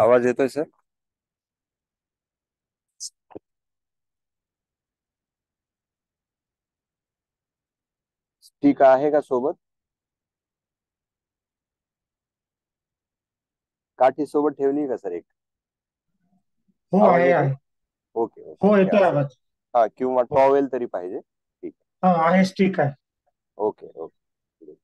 आवाज येतोय sir? Stick आहे का सोबत? काठी सोबत ठेवली का सर एक? हो, आवाज आहे येतोय? आहे. ओके ओके हो, ओके येतोय असं. आवाज. हा, किंवा हो. टॉवेल तरी पाहिजे. ठीक हा, आहे, ठीक आहे. आहे. Okay okay.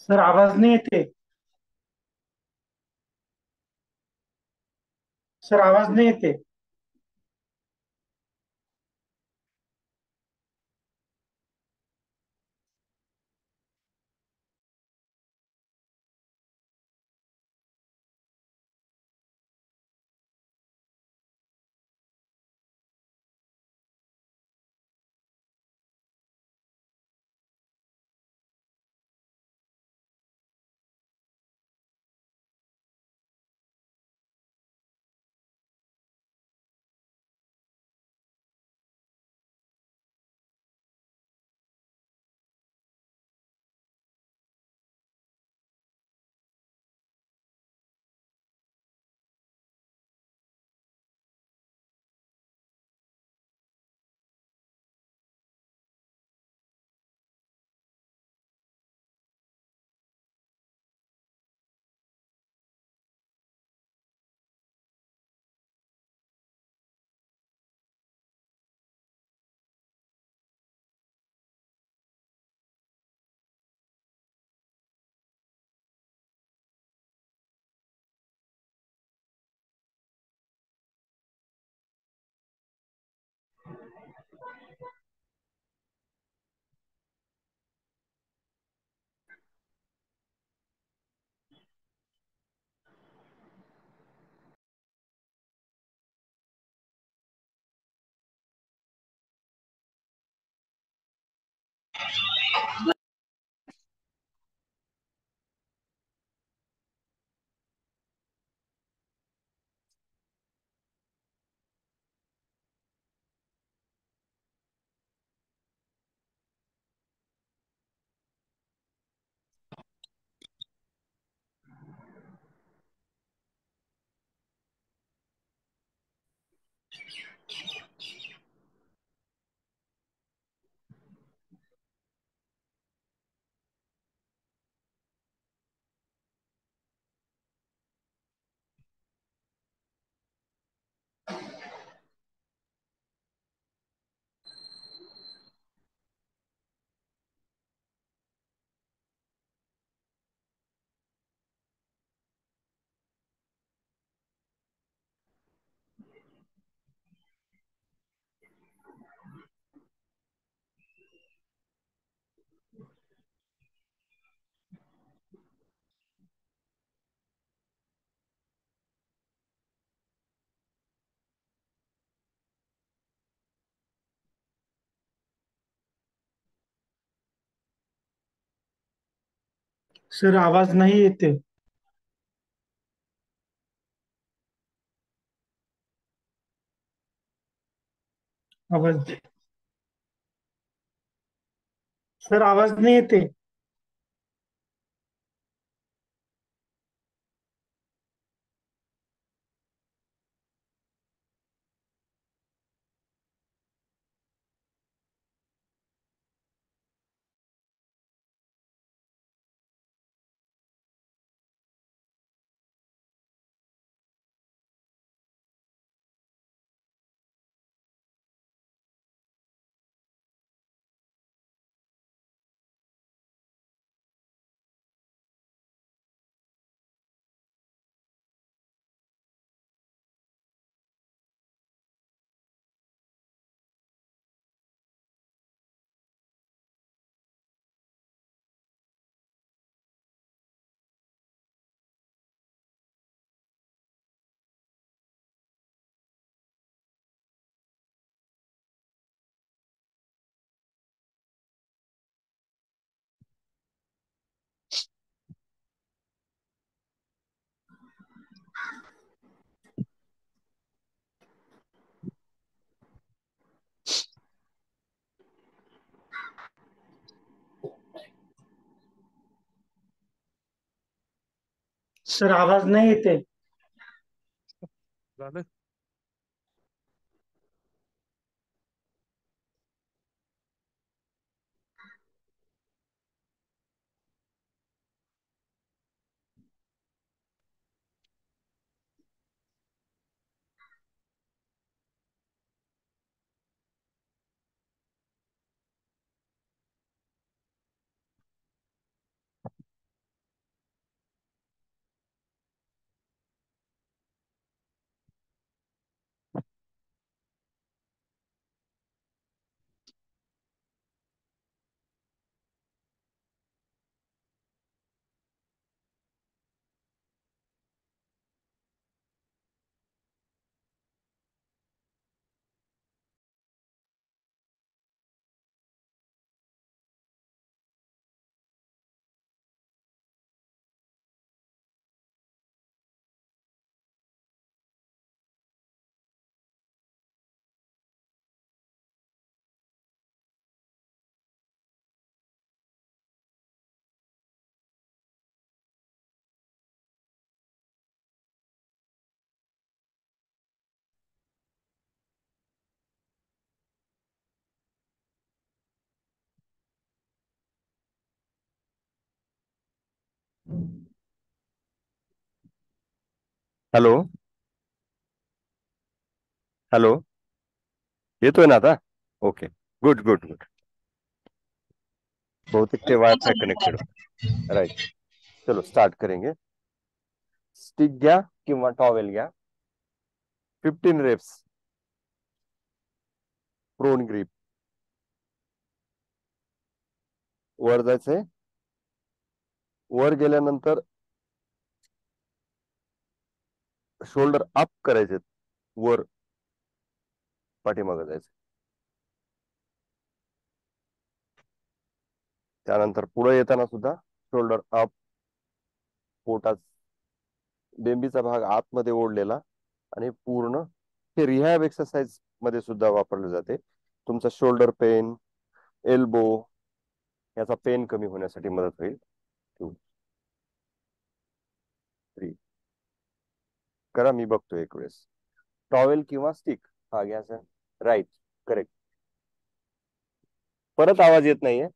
सर, आवाज नाही येते. सर, आवाज नाही येते. सर, आवाज नाही येते. आवाज सर आवाज नाही येते. सर आवाज नाही येते. झालं. हॅलो. हॅलो. येतोय ना आता? ओके. Good good good. बहुतेक ते वायफाय कनेक्टेड होतं. राईट. चलो स्टार्ट करेंगे. स्टिक घ्या किंवा टॉवेल घ्या. 15 रेप्स. Prone grip. वर जायचंय. वर गेल्यानंतर शोल्डर अप करायचे. वर पाठीमागे जायचं. त्यानंतर पुढे येताना सुद्धा शोल्डर अप. पोटात बेंबीचा भाग आतमध्ये ओढलेला आणि पूर्ण हे रिहॅब एक्सरसाइज मध्ये सुद्धा वापरले जाते. तुमचा शोल्डर पेन, एल्बो याचा पेन कमी होण्यासाठी मदत होईल. 2 3 करा. मी बघतो एक वेळेस. टॉवेल किंवा स्टिक हा घ्या सर. राईट. करेक्ट. परत आवाज येत नाहीये.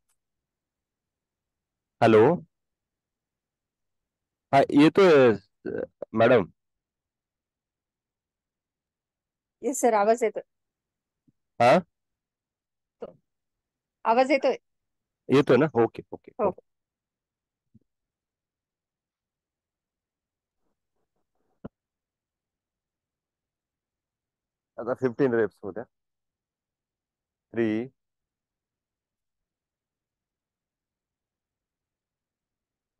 हॅलो. हा येतोय मॅडम. येस सर, आवाज येतोय. हा आवाज येतोय. येतोय ना? ओके ओके हो. ओके. आता 15 रेप्स होत्या. 3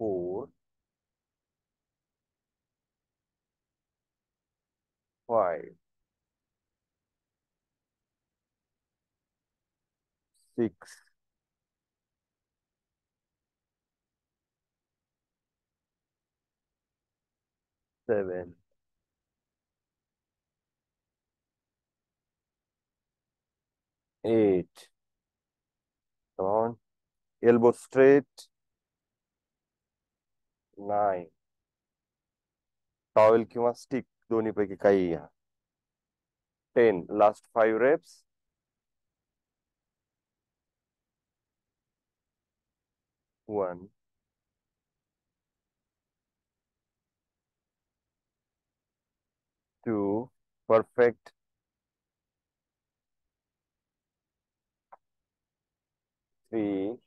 4 5 6 7 8. Come on. Elbow straight. 9. Towel किंवा स्टिक दोन्ही पैकी काही घ्या. 10. Last 5 reps. 1. 2. Perfect. 3.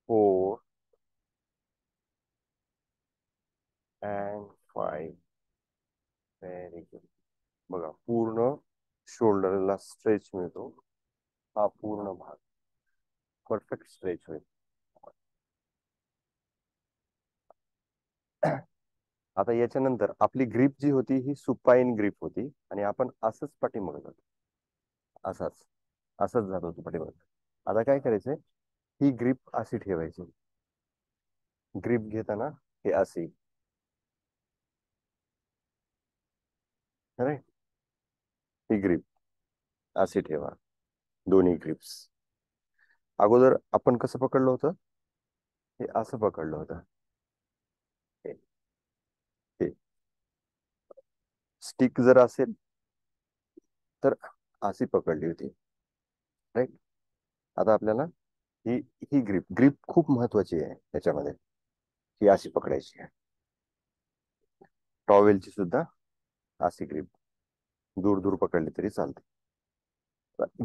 4. And 5. Very good. बघा पूर्ण शोल्डरला स्ट्रेच मिळतो. हा पूर्ण भाग परफेक्ट स्ट्रेच होईल. आता याच्यानंतर आपली ग्रीप जी होती ही सुपाईन ग्रीप होती आणि आपण असंच पाठीमागे जातो. असाच असंच जात होतो पाठीमागे. आता काय करायचंय, ही ग्रीप अशी ठेवायची. ग्रीप घेताना हे अशी, राईट. ही ग्रीप अशी ठेवा. दोन्ही ग्रिप्स. अगोदर आपण कसं पकडलं होतं, हे असं पकडलं होतं. हे हे स्टिक जर असेल तर अशी पकडली होती, राईट. आता आपल्याला ही ही ग्रीप ग्रीप खूप महत्वाची आहे त्याच्यामध्ये. ही अशी पकडायची आहे. टॉवेलची सुद्धा अशी ग्रीप दूर दूर पकडली तरी चालते.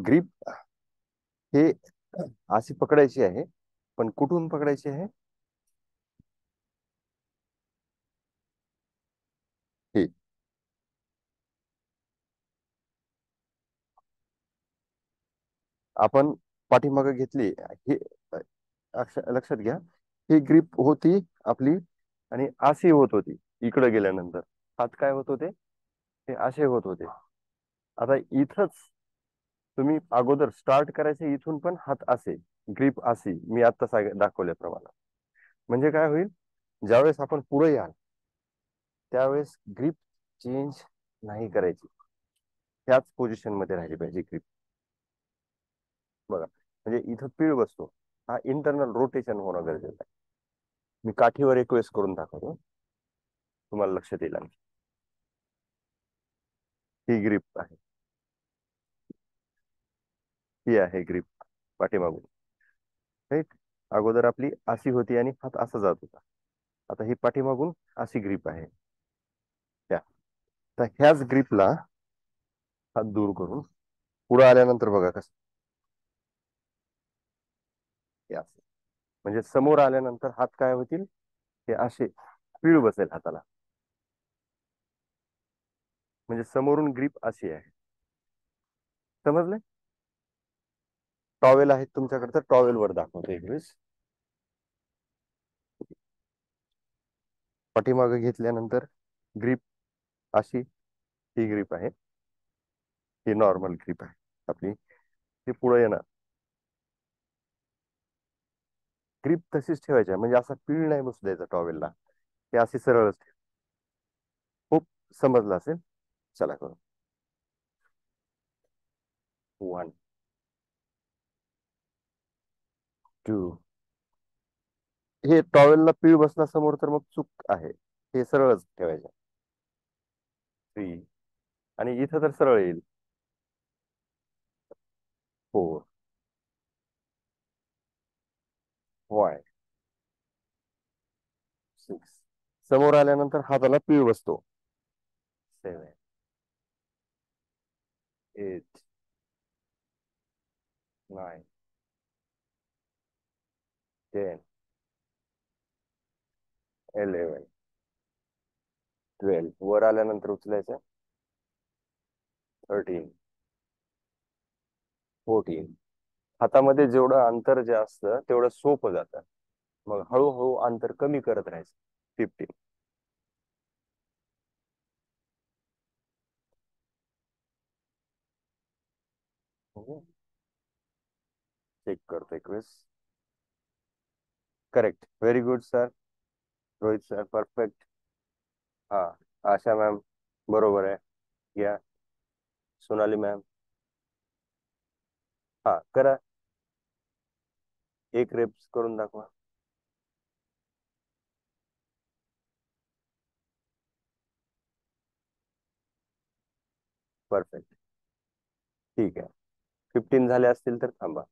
ग्रीप हे अशी पकडायची आहे, पण कुठून पकडायची आहे, हे आपण पाठीमागे घेतली. हे लक्षात घ्या, ही ग्रीप होती आपली आणि अशी होत होती. इकडे गेल्यानंतर हात काय होत होते, हे असे होत होते. आता इथंच तुम्ही अगोदर स्टार्ट करायचे, इथून पण हात असे, ग्रीप अशी मी आता दाखवल्याप्रमाणे. म्हणजे काय होईल, ज्यावेळेस आपण पुढे याल त्यावेळेस ग्रीप चेंज नाही करायची, त्याच पोझिशन मध्ये राहिली पाहिजे ग्रीप. बघा म्हणजे इथं पीळ बसतो, हा इंटरनल रोटेशन होणं गरजेचं आहे. मी काठीवर एक वेळेस करून दाखवतो, तुम्हाला लक्षात येईल. ही ग्रीप आहे, ही आहे ग्रीप पाठीमागून, राईट. अगोदर आपली अशी होती आणि हात असा जात होता. आता ही पाठीमागून अशी ग्रीप आहे. तर ह्याच ग्रीपला हात दूर करून पुढे आल्यानंतर बघा कसं, म्हणजे समोर आल्यानंतर हात काय होतील, हे असे पीळ बसेल हाताला. म्हणजे समोरून ग्रीप अशी आहे. समजले. टॉवेल आहेत तुमच्याकडे तर टॉवेल वर दाखवतो एक वेळेस. पाठीमागे घेतल्यानंतर ग्रीप अशी, ही ग्रीप आहे, ही नॉर्मल ग्रीप आहे आपली. ती पुढे येणार, ग्रीप तशीच ठेवायची आहे, म्हणजे असा पीळ नाही बसू द्यायचा टॉवेलला, ते अशी सरळच ठेव. खूप समजलं असेल. चला करू. 1 2. हे टॉवेलला पीळ बसला समोर तर मग चूक आहे, हे सरळच ठेवायचं. 3. आणि इथं तर सरळ येईल. 4 5 6. समोर आल्यानंतर हाताला पीळ बसतो. 7 8 9 10 11 12. वर आल्यानंतर उचलायचं. 13 14. हातामध्ये जेवढं अंतर जे असतं तेवढं सोपं जातं, मग हळूहळू अंतर कमी करत राहायचं. 15. चेक करतो एक वेळेस. Correct, very good sir. Rohit sir perfect. हा, आशा मॅम बरोबर आहे. घ्या. सोनाली मॅम, हा करा, एक रेप्स करून दाखवा. परफेक्ट. ठीक आहे, 15 झाले असतील तर थांबा.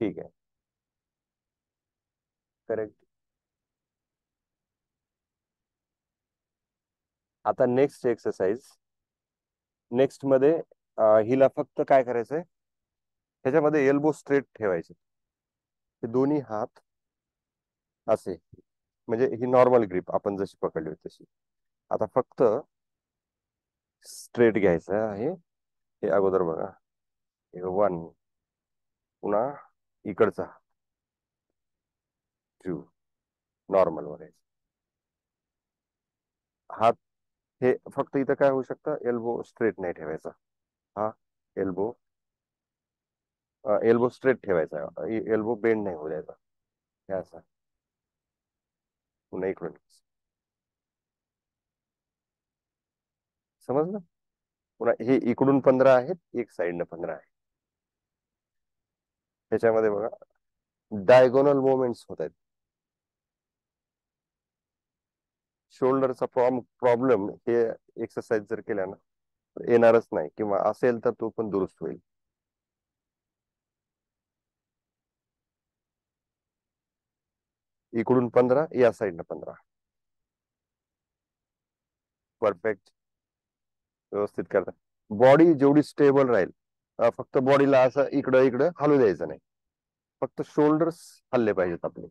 ठीक आहे, करेक्ट. आता नेक्स्ट एक्सरसाइज. नेक्स्ट मध्ये हिला फक्त काय करायचंय, ह्याच्यामध्ये एल्बो स्ट्रेट ठेवायचे, हे दोन्ही हात असे, म्हणजे ही नॉर्मल ग्रिप आपण जशी पकडली होती तशी. आता फक्त स्ट्रेट घ्यायचं आहे. हे अगोदर बघा, 1, पुन्हा इकडचा 2, नॉर्मल वर हात. हे फक्त इथं काय होऊ शकतं, एल्बो स्ट्रेट नाही ठेवायचा. हा एल्बो एल्बो स्ट्रेट ठेवायचा, एल्बो बेंड नाही होऊ द्यायचा. हे असं पुन्हा इकडून, समजलं. पुन्हा हे इकडून 15 आहेत, एक साइडनं 15 आहे. त्याच्यामध्ये बघा डायगोनल मुवमेंट्स होत आहेत. शोल्डरचा प्रॉब्लेम हे एक्सरसाइज जर केल्या ना येणारच नाही, किंवा असेल तर तो पण दुरुस्त होईल. इकडून 15, या साईडनं 15. परफेक्ट, व्यवस्थित करता. बॉडी जेवढी स्टेबल राहील, फक्त बॉडीला असं इकडं इकडं हलू द्यायचं नाही, फक्त शोल्डर्स हल्ले पाहिजेत आपले.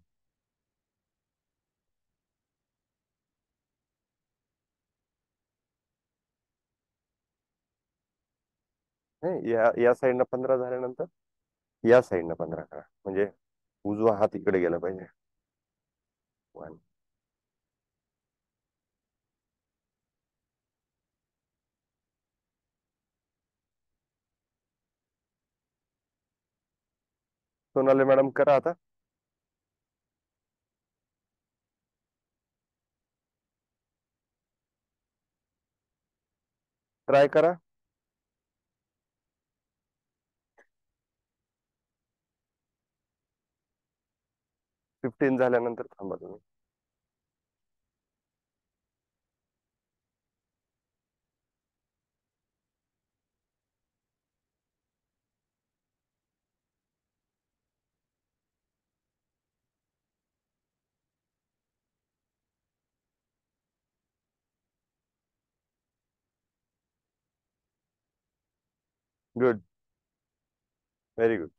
या साईडनं 15 झाल्यानंतर या साईडनं 15 करा, म्हणजे उजवा हात इकडे गेला पाहिजे. 1. सोनाली मॅडम करा आता. ट्राय करा. 15 झाल्यानंतर थांबा तुम्ही. Good, very good.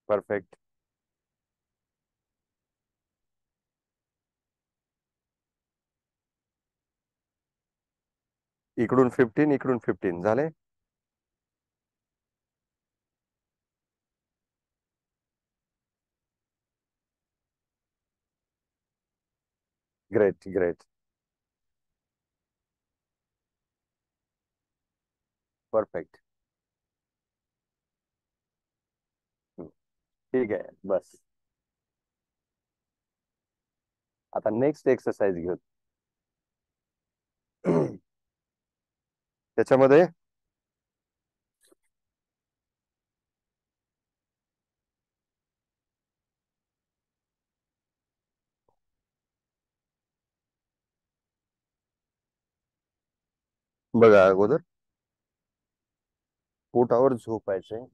परफेक्ट. इकडून 15, इकडून 15 झाले. Great great. परफेक्ट. ठीक आहे, बस. आता नेक्स्ट एक्सरसाइज घेऊ. त्याच्यामध्ये बघा, अगोदर पोटावर झोपायचंय.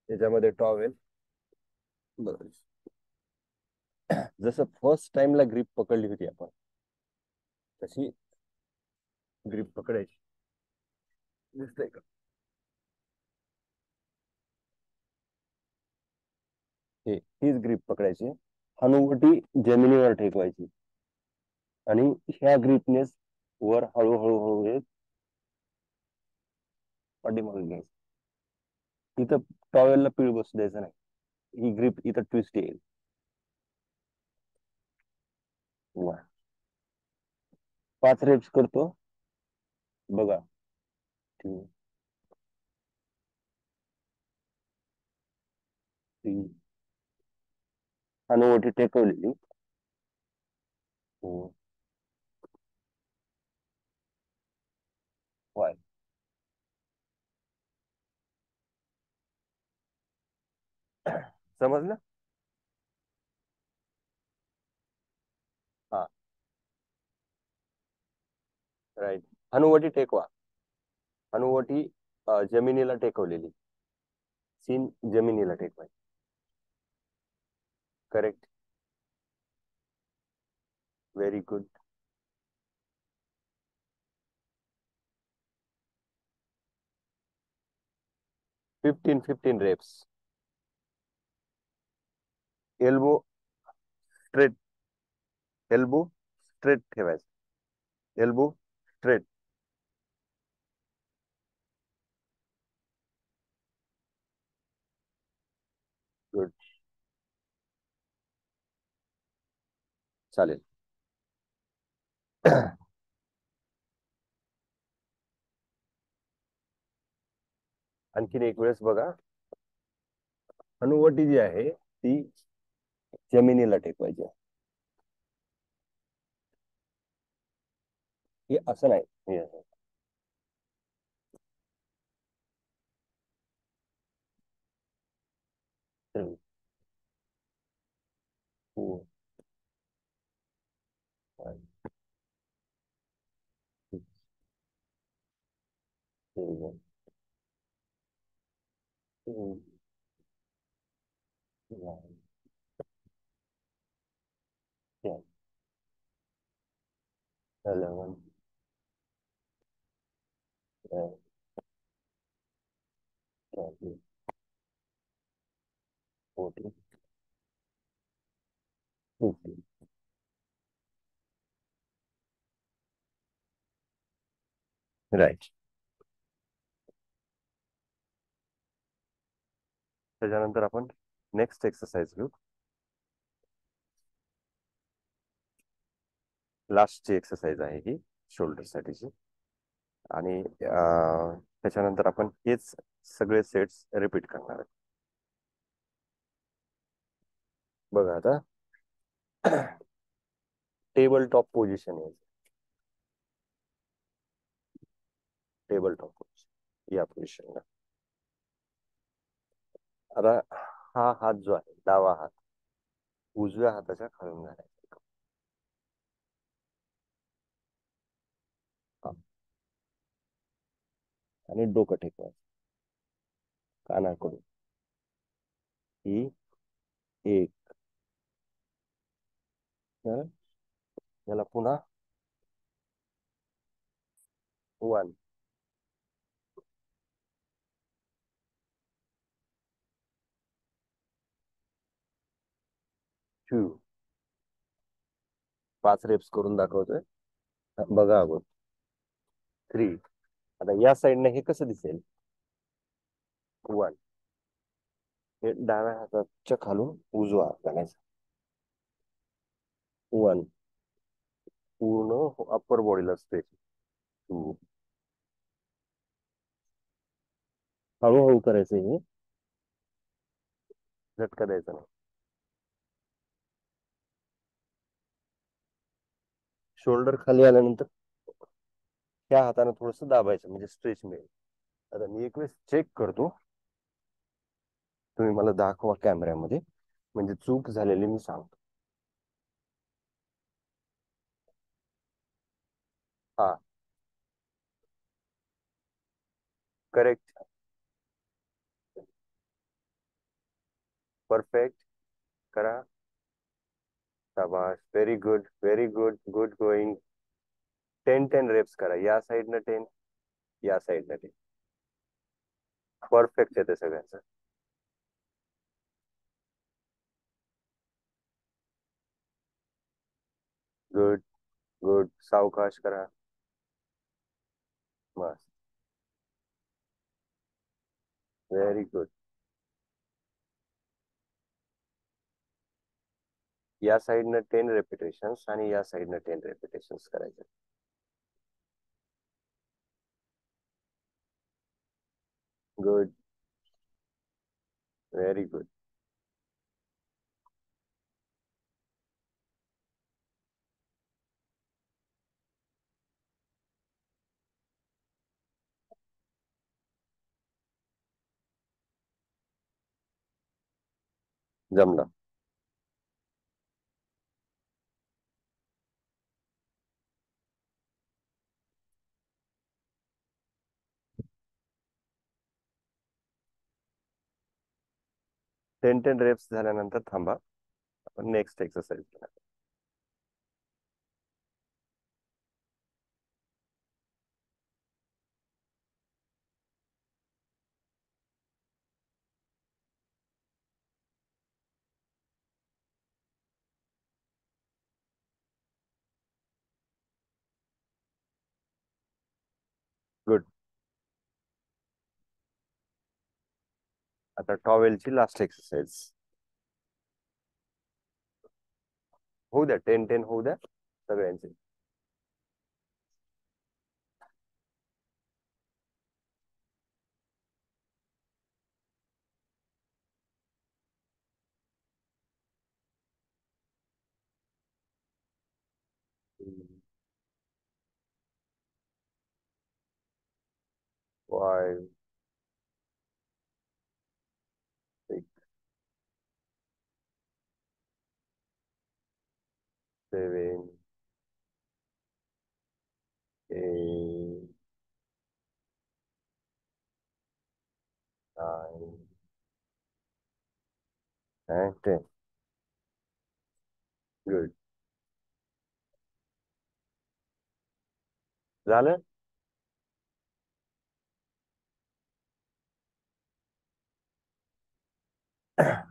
त्याच्यामध्ये टॉवेल, बघा जसं फर्स्ट टाइमला ग्रीप पकडली होती आपण तशी ग्रीप पकडायची. दिसतंय का? हीच ग्रीप पकडायची, हनुवटी जमिनीवर टेकवायची, आणि ह्या ग्रीपनेस वर हळूहळू हळू येत पाठीमागे घ्यायचं. इथं टॉवेलला पीळ बसू द्यायचं नाही. ही ग्रिप इथं ट्विस्ट येईल. 5 रेप्स करतो बघा. 2 3 अनुवटी टेकवलेली. 4 5 समजलं. हा राईट. हनुवटी टेकवा. हनुवटी जमिनीला टेकवलेली. सीन जमिनीला टेकवायची. Correct. Very good. 15 reps. Elbow straight. Elbow straight ठेवायचं. Elbow straight. गुड. चालेल. आणखीन एक वेळेस बघा. हनुवटी जी आहे ती जमिनीला टेकवायची. हे असं नाही. हे असं. Three, 4 5 6 7 8 9 10 11 12 13 14 15. राईट. त्याच्यानंतर आपण नेक्स्ट एक्सरसाइज घेऊ. लास्टची एक्सरसाइज आहे ही शोल्डर साठीची. आणि त्याच्यानंतर आपण हेच सगळे सेट्स रिपीट करणार आहे. बघा आता. टेबल टॉप पोझिशन आहे. टेबल टॉप पोझिशन या पोझिशनला. आता हा हात जो आहे डावा हात उजव्या हाताच्या खालून घालायचा. आणि डोकं टेकवायचं कानाकडून. ही एक. याला पुन्हा 1 2 5 रेप्स करून दाखवतोय बघा अगोदर. 3. आता या साईडने हे कसं दिसेल. 1. हे डाव्या हाताच्या खालून उजवा हात घालायचा. 1 पूर्ण अप्पर बॉडीला स्ट्रेच. 2 हळूहळू करायचं. हे झटका द्यायचा नाही. शोल्डर खाली आल्यानंतर त्या हाताने थोडस दाबायचं म्हणजे स्ट्रेच मिळेल. आता मी एक वेळेस चेक करतो. तुम्ही मला दाखवा कॅमेऱ्यामध्ये म्हणजे चूक झालेली मी सांगतो. हा करेक्ट. परफेक्ट. करा. शाबाश. Very good. Very good. Good going. 10 reps करा. या साईडनं 10 या साईडनं 10. परफेक्ट येते सगळ्यांचं. Good good. सावकाश करा. बस. Very good. या साईडनं 10 रेपिटेशन्स आणि या साईडनं 10 रेपिटेशन्स करायचे. Good, very good. जमलं. टेन 10 रेप्स झाल्यानंतर थांबा, आपण नेक्स्ट एक्सरसाइज करा. गुड. आता टॉवेलची लास्ट एक्सरसाइज होऊ द्या. 10 10 होऊ द्या सगळ्यांचे. Hmm. 5 6 7 8 9 and 10. गुड. झालं.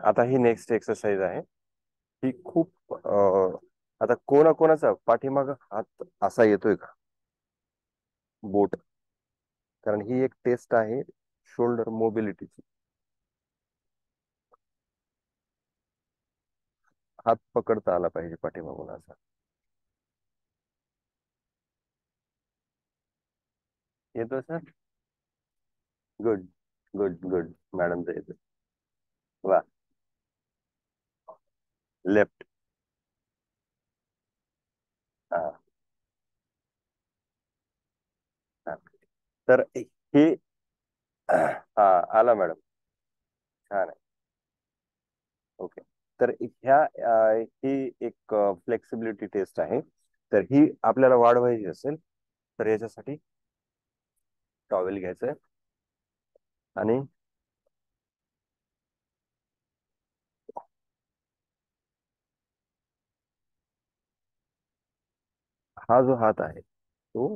आता ही नेक्स्ट एक्सरसाइज आहे. ही खूप आता कोणाचा पाठीमाग हात असा येतोय का, बोट? कारण ही एक टेस्ट आहे शोल्डर मोबिलिटीची. हात पकडता आला पाहिजे पाठीमागून असा. येतोय सर? Good good good. मॅडमचा येतोय. वा. लेफ्ट. हा हा. तर हे हा आला मॅडम. छान आहे. ओके. तर ही एक फ्लेक्सिबिलिटी टेस्ट आहे. तर ही आपल्याला वाढवायची असेल तर याच्यासाठी टॉवेल घ्यायचंय आणि हा जो हात आहे तो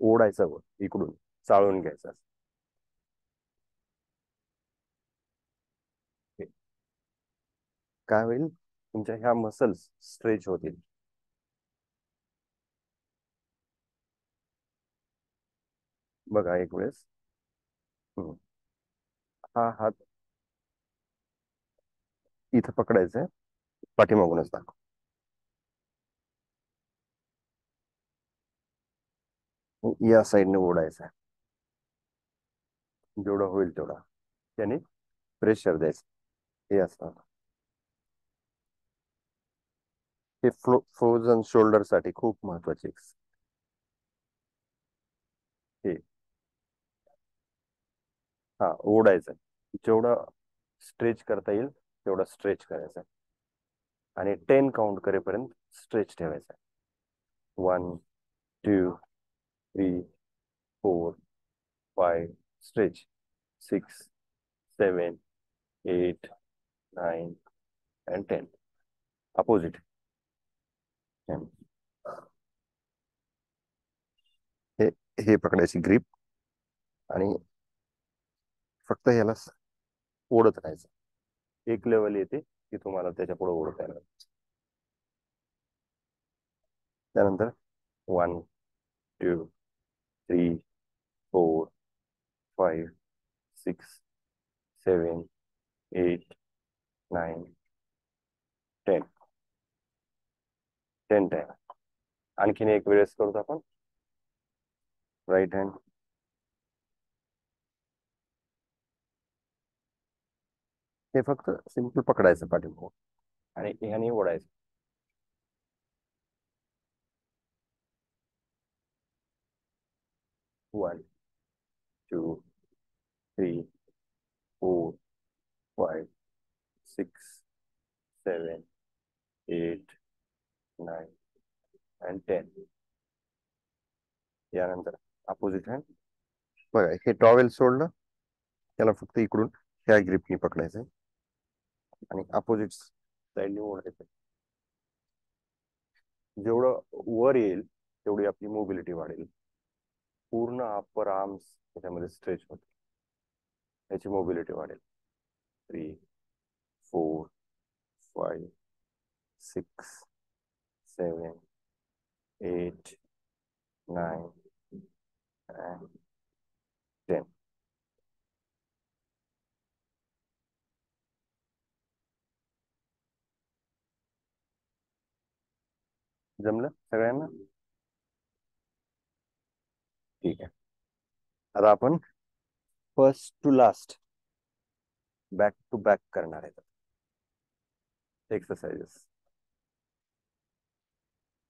ओढायचा वर इकडून चाळून घ्यायचा. काय होईल, तुमच्या ह्या मसल्स स्ट्रेच होतील. बघा एक वेळेस. हम्म. हा हात इथं पकडायचा आहे, पाठीमागूनच दाखव. या साईडने ओढायचा आहे, जेवढं होईल तेवढा. त्याने प्रेशर द्यायचं. हे असं. हे फ्रोझन शोल्डर साठी खूप महत्वाचे. हे हा ओढायचं, जेवढं स्ट्रेच करता येईल तेवढं स्ट्रेच करायचं आणि 10 काउंट करेपर्यंत स्ट्रेच ठेवायचा. 1 2 3 4 5 स्ट्रेच. 6 7 8 9 and 10. अपोजिट. हे हे पकडायची ग्रीप आणि फक्त ह्याला ओढत राहायचं. एक लेवल येते की तुम्हाला त्याच्या पुढे ओढता येणार. त्यानंतर 1 2 3 4 5 6 7 8 9 10 10 10. आणखीन एक वेळेस करतो आपण. Right hand. हे फक्त सिंपल पकडायचं पाठीमागून आणि ह्याने ओढायचं. 1 2 3 4 5 6 7 8 9 and 10. यानंतर अपोजिट हँड. बघा हे टॉवेल सोडलं, त्याला फक्त इकडून ह्या ग्रिपनी पकडायचं आणि अपोजिट साईडने ओढायचं. जेवढं वर येईल तेवढी आपली मोबिलिटी वाढेल. पूर्ण अप्पर आर्म्स त्याच्यामध्ये स्ट्रेच होते, त्याची मोबिलिटी वाढेल. 3 4 5 6 7 8 9 and 10. जमलं सगळ्यांना? ठीक आहे. आता आपण first to last back to back करणार आहेत एक्सरसाइजेस.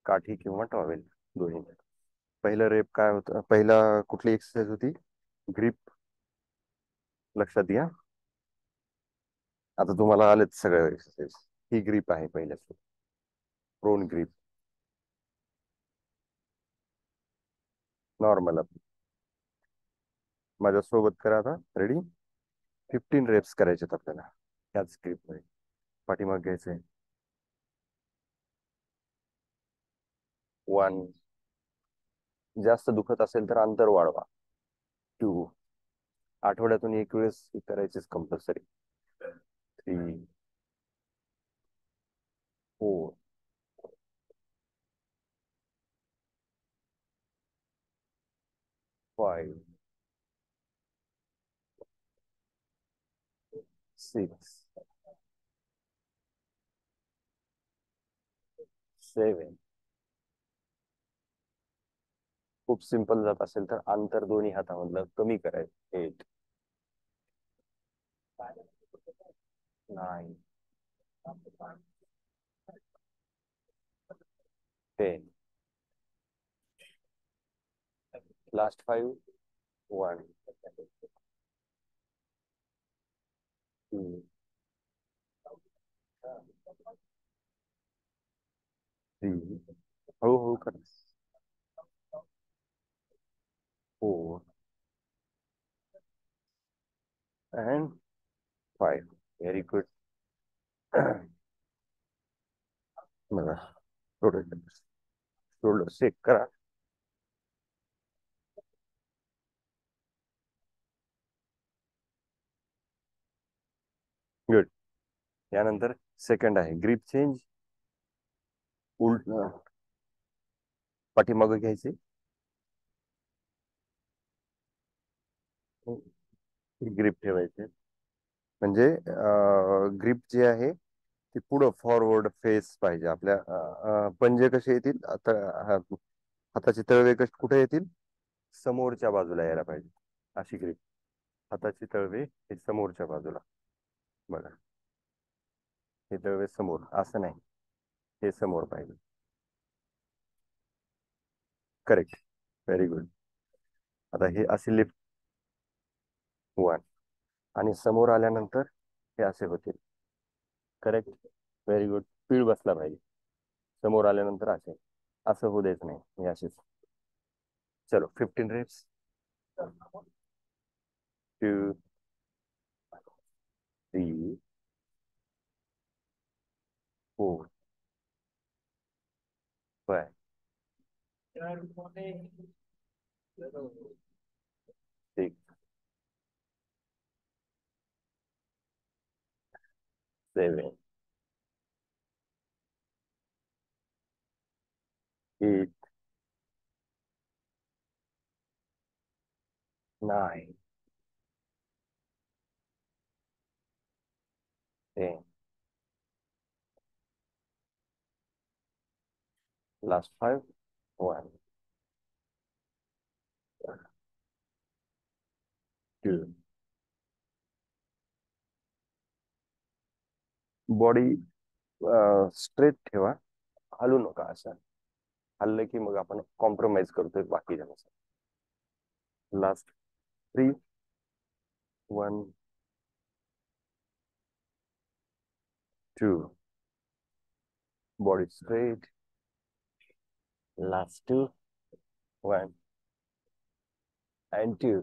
काठी किंवा टॉवेल दोन्ही. पहिलं रेप काय होतं, पहिला कुठली एक्सरसाइज होती? ग्रिप. लक्षात घ्या. आता तुम्हाला आलेत सगळे एक्सरसाइज. ही ग्रिप आहे पहिल्या, प्रोन ग्रिप. नॉर्मल माझ्यासोबत करा आता. रेडी? 15 रेप्स करायचे आपल्याला ह्याच ग्रिप मध्ये. पाठीमाग घ्यायचंय. 1. जास्त दुखत असेल तर अंतर वाढवा. 2. आठवड्यातून एक वेळेस करायचीच कंपल्सरी. 3 4 5 6 7. खूप सिंपल जात असेल तर अंतर दोन्ही हातामधलं कमी करायचं. 8 9 10. लास्ट 5. 1 2 3. हळूहळू करा. 4 and 5. Very good. बघा शोल्डर शेक करा. गुड. यानंतर सेकंड आहे ग्रिप चेंज. उलट पाठीमागं घ्यायचे. ग्रिप ठेवायचे. म्हणजे ग्रिप जे आहे ती पुढं फॉरवर्ड फेस पाहिजे. आपल्या पंजे कसे येतील आता, हाताचे तळवे कसे कुठे येतील? समोरच्या बाजूला यायला पाहिजे. अशी ग्रिप. हाताची तळवे हे समोरच्या बाजूला. बघा हे तळवे समोर, असं नाही, हे समोर पाहिजे. करेक्ट. Very good. आता हे असे लिफ्ट. 1 आणि समोर आल्यानंतर हे असे होतील. करेक्ट. Very good. पीळ बसला पाहिजे. समोर आल्यानंतर असे, असं होऊ द्यायचं नाही, हे असेच. चलो 15 रेप्स. 2 3 4 5 6 7 8 9 10. Last 5. 1, 2. बॉडी स्ट्रेट ठेवा, हलू नका. असं हल्लं की मग आपण कॉम्प्रोमाइज करतोय बाकीच्या. Last 3, 1, 2. Body straight. Last 2, 1 and 2.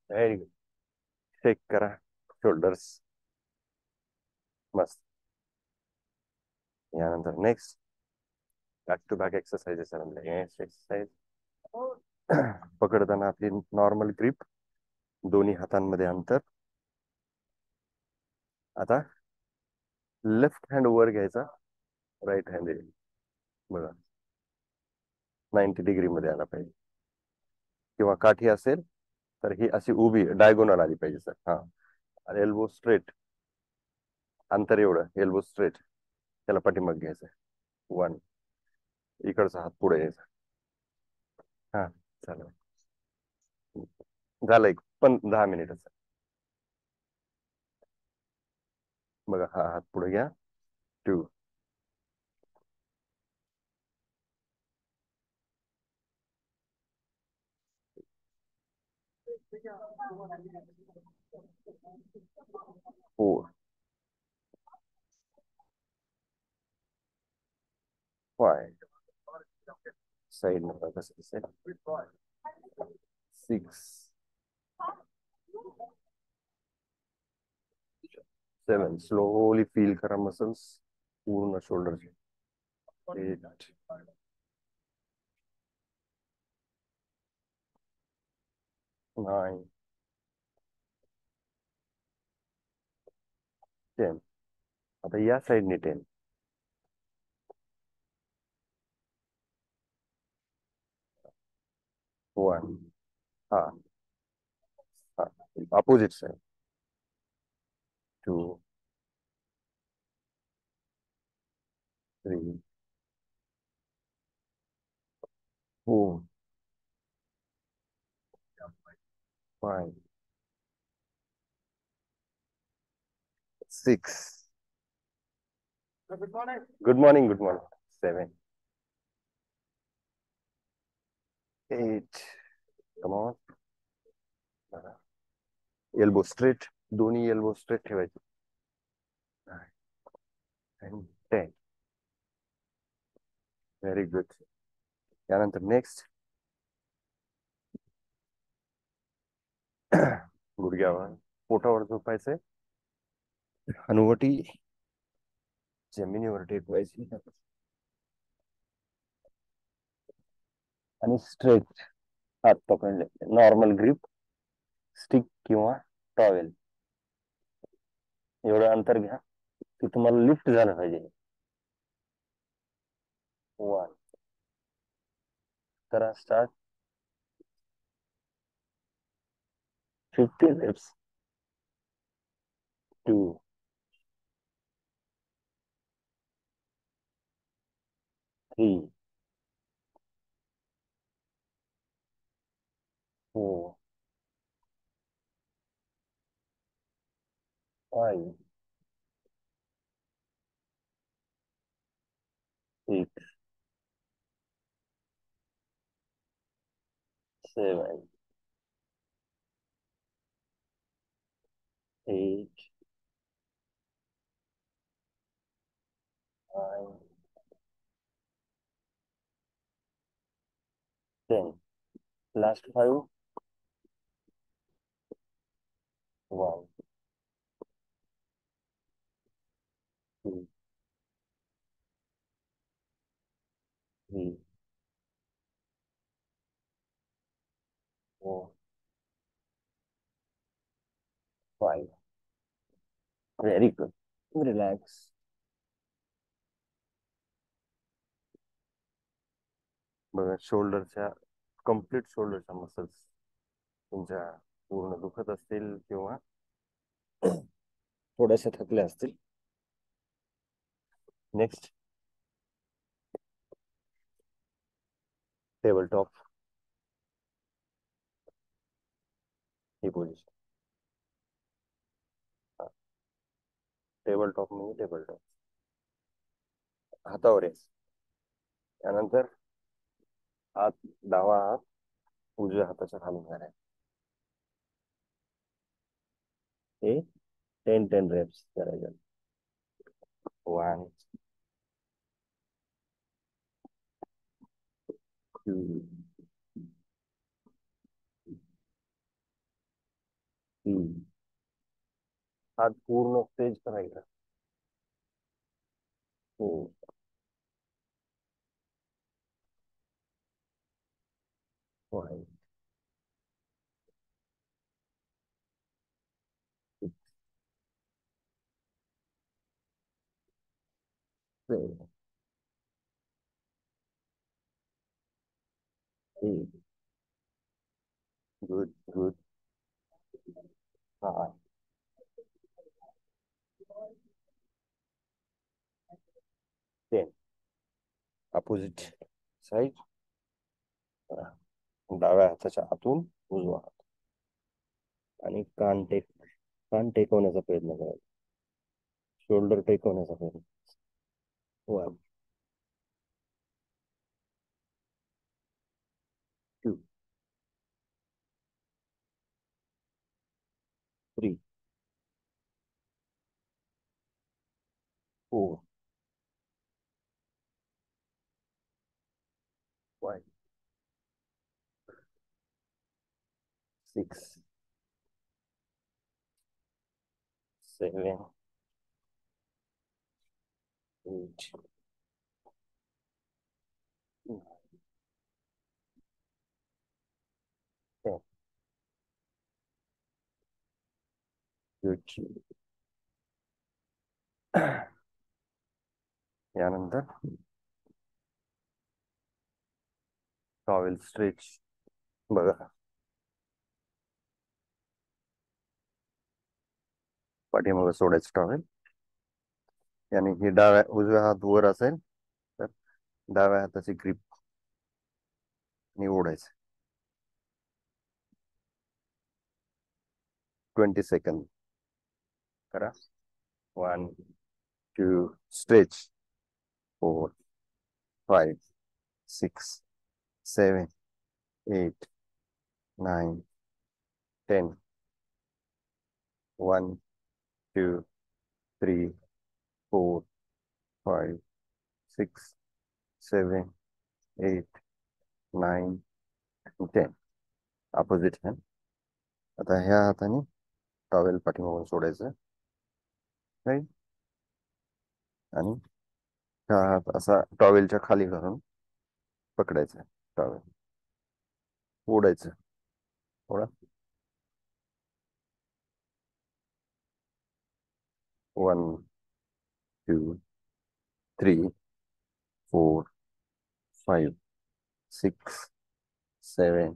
Very good. Check करा शोल्डर्स. मस्त. यानंतर next back to back exercises. Exercise पकडताना आपली नॉर्मल ग्रिप, दोन्ही हातांमध्ये अंतर. आता लेफ्ट हँड वर घ्यायचा, राईट हँड बघा 90 डिग्री मध्ये आला पाहिजे, किंवा काठी असेल तर ही अशी उभी डायगोनल आली पाहिजे सर. हा, एल्बो स्ट्रेट, अंतर एवढं, एल्बो स्ट्रेट, त्याला पाठीमाग घ्यायचं. 1, इकडचा हात पुढे यायचा. हा चालेल, झालं एक पण 10 मिनिटच. बघा हा हात पुढे घ्या. 2, 4, 5. साइड में कसं दिसेल. 6, 7. स्लोली फील करा मसल्स पूर्ण शोल्डरचे. 8, 9, 10. आता या साइडने 10. 1, हा हा, opposite side. 2, 3, 4, 5, 6. Good morning, good morning. 7, 8. Come on. Elbow straight, दोन्ही एल्बो स्ट्रेट ठेवायचे. 9 and 10. Very good. त्यानंतर नेक्स्ट गुडघ्यावर, पोटावर झोपायचंय, हनुवटी जमिनीवर टेकवायची आणि स्ट्रेट हात पकडले. नॉर्मल ग्रिप, स्टिक किंवा टॉवेल, एवढं अंतर घ्या की तुम्हाला लिफ्ट झालं पाहिजे. 1, करा start. 50 reps. 2, 3, 4, 5, 6, 7, 8, 9, 10. Last 5. 1, 2, 3, 4, 5. Very good. Relax. बघा शोल्डरच्या, कम्प्लीट शोल्डरच्या मसल्स तुमच्या पूर्ण दुखत असतील किंवा थोड्याशा थकल्या असतील. नेक्स्ट टेबल टॉप ही पोझिशन. टेबल टॉप म्हणजे टेबल टॉप. हातावर आहे. त्यानंतर हात, डावा हात उजव्या हाताच्या खालून करायचा. हे 10 रेप्स करायचे. 1 2 3. हात पूर्ण स्ट्रेच करायचा. 4 5 6 7 8. Good, good. 9 10. Opposite side. डाव्या हाताच्या आतून उजवा हात आणि कान टेकवण्याचा प्रयत्न करायचा. शोल्डर टेकवण्याचा प्रयत्न. 1 2 3 4 5 6 7 8 10. Good. यानंतर टॉवेल स्ट्रेच बघा. पाठीमागे सोडायचं टॉवेल. याने ही उजव्या हात वर असेल तर डाव्या हाताची ग्रीप आणि ओढायचं. 20 सेकंद करा. 1 2 स्ट्रेच. 4 5 6 7 8 9 10. 1 2 3 4 5 6 7 8 9 10. Opposite hand. आता ह्या हाताने टॉवेल पाठीमागून सोडायचं राईट आणि हा हात असा टॉवेलच्या खाली घालून पकडायचा. टॉवेल ओढायचं. ओढा. 1 2 3 4 5 6 7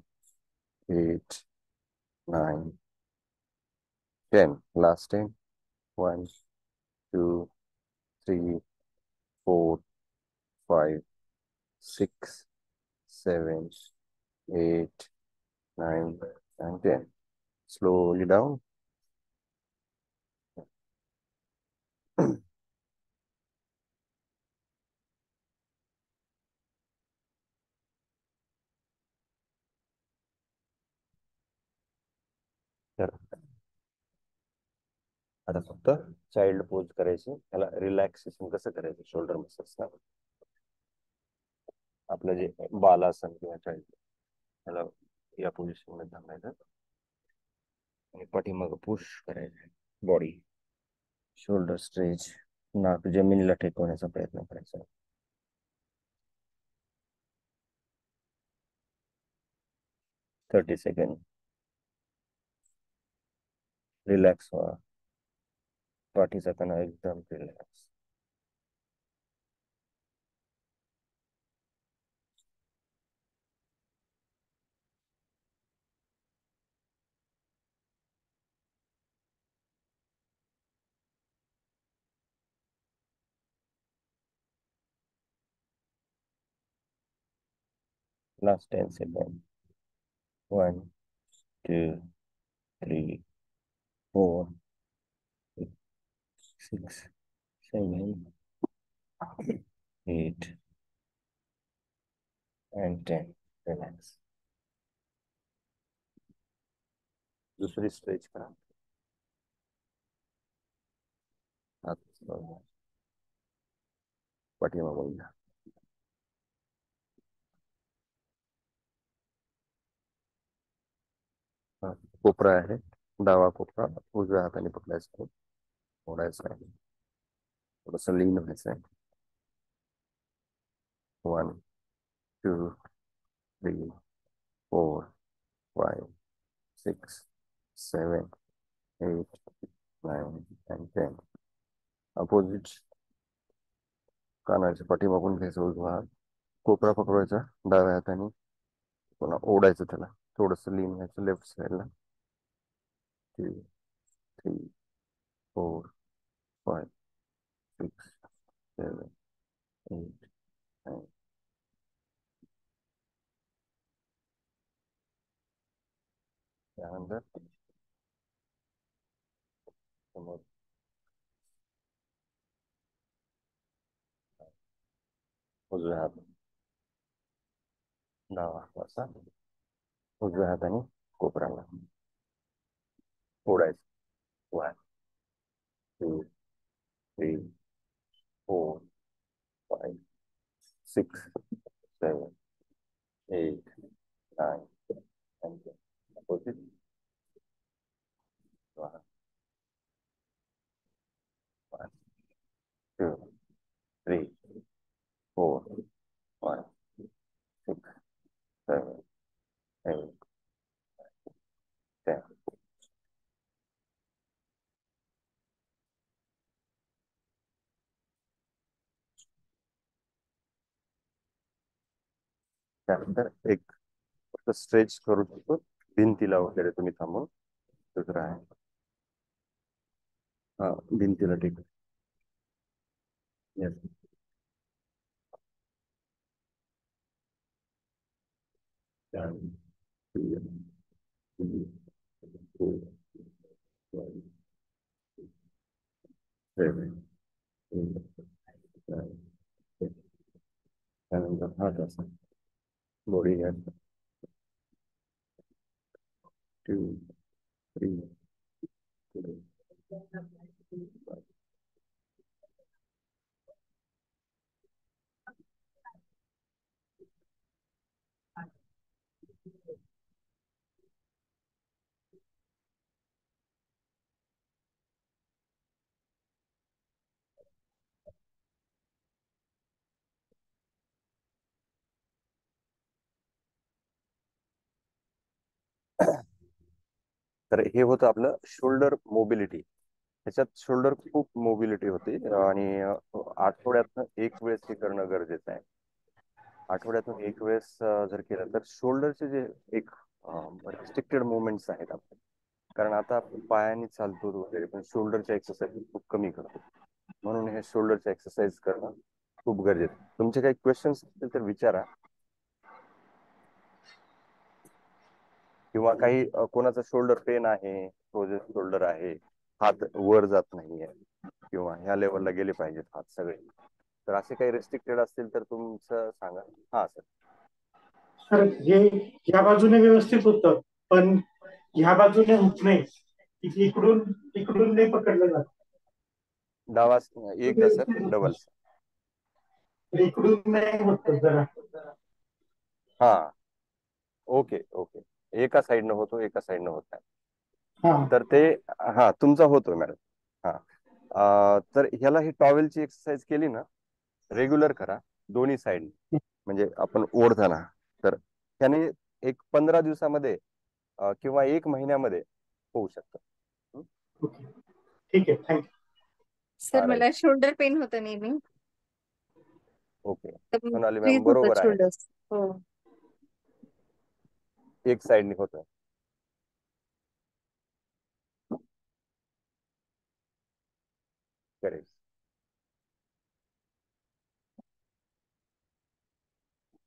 8 9 10. Last time. 1 2 3 4 5 6 7 8 9 and 10. Slowly down. तर आता फक्त चाइल्ड पोज करायची. त्याला रिलॅक्सेशन कसं करायचं शोल्डर मसल्स ना. आपलं जे बालासन किंवा चाइल्ड त्याला या पोझिशन मध्ये थांबायचं आणि पाठीमागं पुश करायचं. Body shoulder stretch. नाक जमिनीला टेकवण्याचा प्रयत्न करायचा. 30 सेकंड. रिलॅक्स व्हा. पाठीचा कणा एकदम relax. Last 10 second. 1 2 3 4 6 7 8 and 10. Relax. दुसरी स्ट्रेच करा. हात सोडा. पाठीमागून घ्या. कोपरा आहे, डावा कोपरा उजव्या हाताने पकडायचा आहे, ओढायचा आहे, थोडस लीन व्हायचं आहे. 1 2 3 4 5 6 7 8 9 and 10. अपोजिट कानाच्या पाठीमागून घ्यायचं उजवा हात, कोपरा पकडवायचा डाव्या हाताने, पुन्हा ओढायचं त्याला, थोडस लीन व्हायचं लेफ्ट साईडला. 2 3 4 5 6 7 8 9. त्यानंतर समोर उजव्या हात, डावा हात असा उजव्या हाताने कोपराला ओढायचं. 1 2 3 4 5 6 7 8 9 and 10. Opposite. 1 2 3 4 5 6 7 8 10. त्यानंतर एक फक्त स्ट्रेच करू शकतो, भिंतीला वगैरे तुम्ही थांबून. दुसरा आहे हा भिंतीला ठीक आहे. Yes. Seven, 8, 9, 10. त्यानंतर हात असा बॉडी घ्यायचा. 2 3 4 5. तर हे होतं आपलं शोल्डर मोबिलिटी. त्याच्यात शोल्डर खूप मोबिलिटी होते आणि आठवड्यातनं एक वेळेस हे करणं गरजेचं आहे. आठवड्यातून एक वेळेस जर केलं तर शोल्डरचे जे एक रिस्ट्रिक्टेड मुवमेंट्स आहेत आपले, कारण आता आपण पायाने चालतो वगैरे पण शोल्डरच्या एक्सरसाइज खूप कमी करतो, म्हणून हे शोल्डरच्या एक्सरसाइज करणं खूप गरजेचं आहे. तुमचे काही क्वेश्चन्स असतील तर विचारा, किंवा काही कोणाचा शोल्डर पेन आहे, फ्रोझन शोल्डर आहे, हात वर जात नाहीये किंवा ह्या लेवलला गेले पाहिजेत हात सगळे, तर असे काही रेस्ट्रिक्टेड असतील तर तुमचं सांगा. हा सर. सर हे या बाजूने व्यवस्थित होतं, पण ह्या बाजूने होत नाही. इकडून इकडून नाही पकडलं जात. डावा एकदा सर, डबल सर. इकडून नाही होत जरा. हा ओके ओके. एका साईडनं होतो, एका साईडनं होत नाही. हा तर ते हा तुमचा होतो मॅडम. हा तर ह्याला ही टॉवेलची एक्सरसाइज केली ना, रेग्युलर करा दोन्ही साईड, म्हणजे आपण ओढताना, तर त्याने एक 15 दिवसामध्ये किंवा 1 महिन्यामध्ये होऊ शकतं. ओके, ठीक आहे, थँक्यू. सर मला शोल्डर पेन होतं नेहमी, ओके. तर सोनाली मॅम फ्रीज होतं बरोबर आहे, शोल्डर्स. हो. एक साईडने होतं. करेक्ट.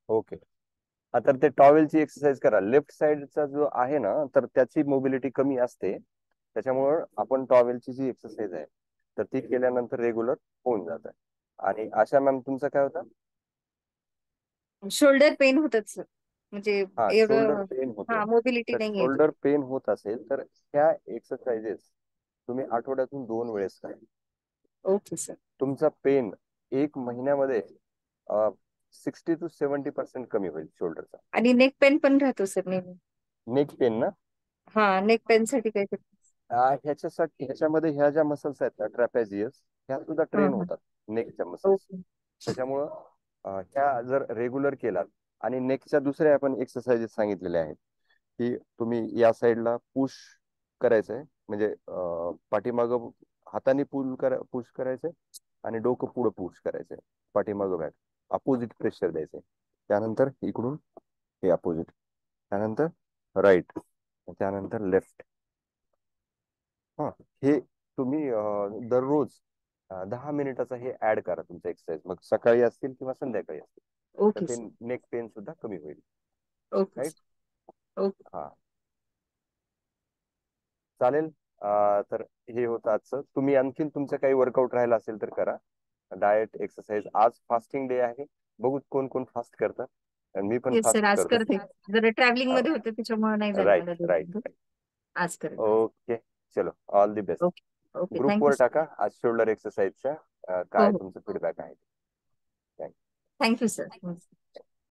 ओके. तर ते टॉवेलची एक्सरसाइज करा. लेफ्ट साइडचा जो आहे ना, तर त्याची मोबिलिटी कमी असते, त्याच्यामुळं आपण टॉवेलची जी एक्सरसाइज आहे तर ती केल्यानंतर रेग्युलर होऊन जात. आणि आशा मॅम तुमचं काय होतं? शोल्डर पेन होतच सर, म्हणजे हा, शोल्डर एवढं पेन होते. हा मोबिलिटी तर नाही आहे. शोल्डर पेन होत असेल तर ह्या एक्सरसाइजेस तुम्ही आठवड्यातून 2 वेळेस करा. Okay sir. तुमचा पेन 1 महिन्यामध्ये 60 to 70% कमी होईल शोल्डरचा. आणि नेक पेन पण राहतो सर नेहमी. नेक पेन ना? हा, नेक पेन साठी काय करतो? ह्याच्यासाठी ह्याच्यामध्ये ह्या ज्या मसल्स आहेत ना, ट्रॅपेझियस, ह्या सुद्धा हा ट्रेन हा. होतात, नेकच्या मसल्स. ओके. त्याच्यामुळं ह्या जर रेग्युलर केलात, आणि नेकच्या दुसऱ्या आपण एक्सरसाइजेस सांगितलेल्या आहेत की तुम्ही या साईडला पुश करायचंय, म्हणजे पाठीमागं हाताने पुश करायचंय आणि डोकं पुढं पुश करायचंय, पाठीमागं बॅक अपोजिट प्रेशर द्यायचंय. त्यानंतर इकडून हे अपोजिट, त्यानंतर राईट, त्यानंतर लेफ्ट. हा, हे तुम्ही दररोज 10 मिनिटाचा हे ऍड करा तुमच्या एक्सरसाइज, मग सकाळी असतील किंवा संध्याकाळी असतील, तर ओके ते सर. नेक पेन सुद्धा कमी होईल. Okay right. सर. ओके. हा, चालेल. तर हे होतं आजचं. तुम्ही आणखीन तुमचं काही वर्कआउट राहिला असेल तर करा, डाएट एक्सरसाइज. आज फास्टिंग डे आहे, बघू कोण कोण फास्ट करतात, आणि मी पण येस सर, फास्ट आज करतो. करते. जरा ट्रॅव्हलिंग मध्ये होते त्याच्यामुळे नाही झालं राईट मला राईट. दोन. आज करेल. ओके, चलो, all the best. Okay. Okay, thank you ग्रुपवर सर. टाका आज शोल्डर एक्सरसाइजच्या हो काय हो, तुमचं फीडबॅक आहे. Thank you sir.